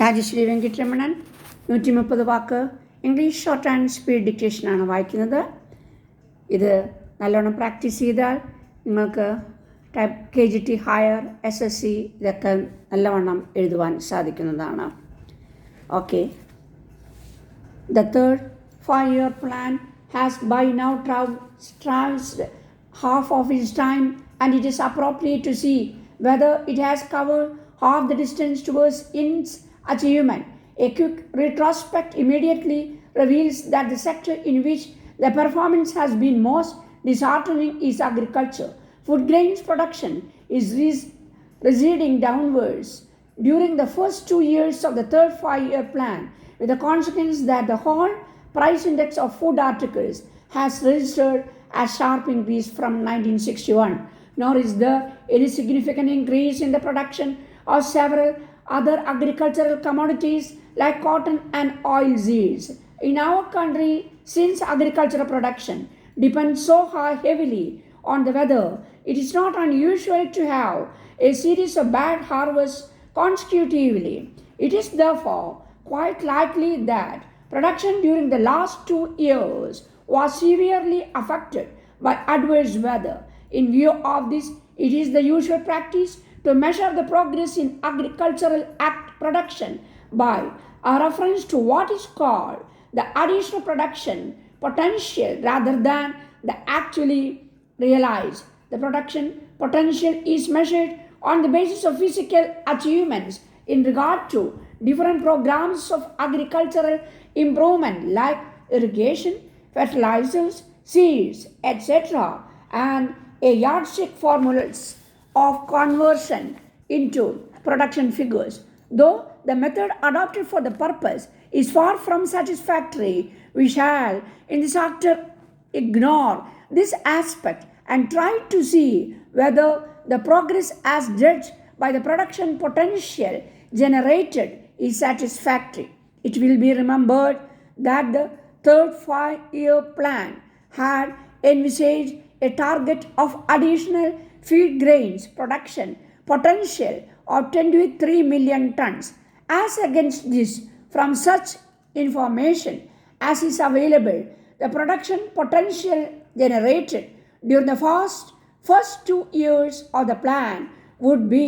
രാജശ്രീ വെങ്കിട്ടരമണൻ 130 വാക്ക് English short and speed ഡിക്റ്റേഷനാണ് വായിക്കുന്നത്. ഇത് നല്ലോണം പ്രാക്ടീസ് ചെയ്താൽ നിങ്ങൾക്ക് KGT ഹയർ SSC ഇതൊക്കെ നല്ലവണ്ണം എഴുതുവാൻ സാധിക്കുന്നതാണ്. Okay, the third 5-year plan has by now traversed half of its time, and it is appropriate to see whether it has covered half the distance towards its achievement. A quick retrospect immediately reveals that the sector in which the performance has been most disheartening is agriculture. Food grains production is receding downwards during the first 2 years of the third 5-year plan, with the consequence that the whole price index of food articles has registered a sharp increase from 1961. Nor is there any significant increase in the production of several other agricultural commodities like cotton and oilseeds. In our country, since agricultural production depends so heavily on the weather, it is not unusual to have a series of bad harvests consecutively. It is therefore quite likely that production during the last 2 years was severely affected by adverse weather. In view of this, it is the usual practice to measure the progress in agricultural production by a reference to what is called the additional production potential rather than the actually realized. The production potential is measured on the basis of physical achievements in regard to different programs of agricultural improvement like irrigation, fertilizers, seeds, etc., and a yardstick formulas of conversion into production figures. Though the method adopted for the purpose is far from satisfactory, we shall in this chapter ignore this aspect and try to see whether the progress as judged by the production potential generated is satisfactory. It will be remembered that the third 5-year plan had envisaged a target of additional feed grains production potential of 23 million tons. As against this, from such information as is available, the production potential generated during the first 2 years of the plan would be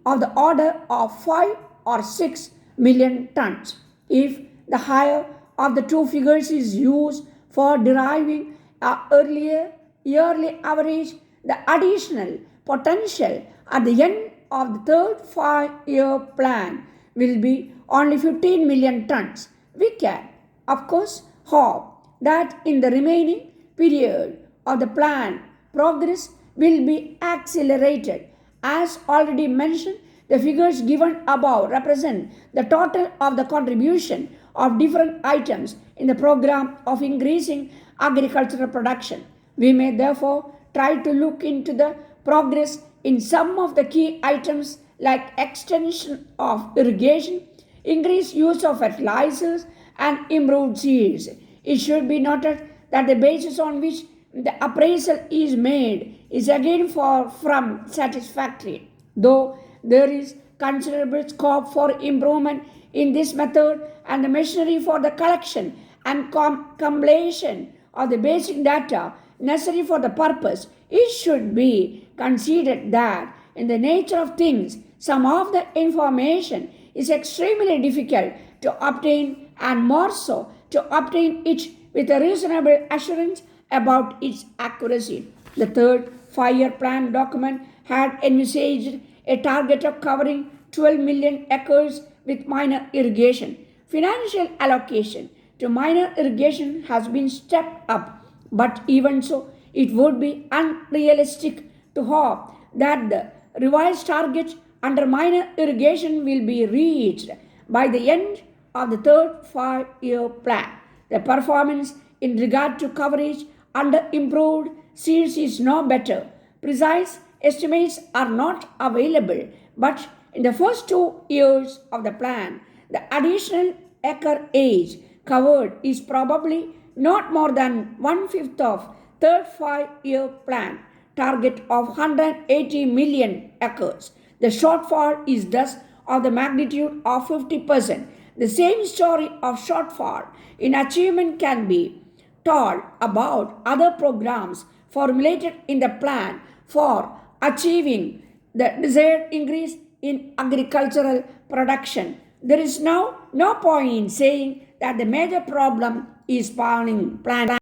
of the order of 5 or 6 million tons. If the higher of the two figures is used for deriving an earlier yearly average, the additional potential at the end of the third 5-year plan will be only 15 million tons. We can, of course, hope that in the remaining period of the plan, progress will be accelerated. As already mentioned, the figures given above represent the total of the contribution of different items in the program of increasing agricultural production. We may therefore try to look into the progress in some of the key items like extension of irrigation, increased use of fertilizers, and improved seeds. It should be noted that the basis on which the appraisal is made is again far from satisfactory. Though there is considerable scope for improvement in this method, and the machinery for the collection and compilation of the basic data necessary for the purpose, it should be considered that in the nature of things, some of the information is extremely difficult to obtain, and more so to obtain it with a reasonable assurance about its accuracy. The third 5-year plan document had envisaged a target of covering 12 million acres with minor irrigation. Financial allocation to minor irrigation has been stepped up, but even so, it would be unrealistic to hope that the revised target under minor irrigation will be reached by the end of the third 5-year plan. The performance in regard to coverage under improved seeds is no better. Precise estimates are not available, but in the first 2 years of the plan, the additional acre age covered is probably not more than 1/5 of third 5-year plan target of 180 million acres. The shortfall is thus of the magnitude of 50%. The same story of shortfall in achievement can be told about other programs formulated in the plan for achieving the desired increase in agricultural production. There is now no point in saying that the major problem is planning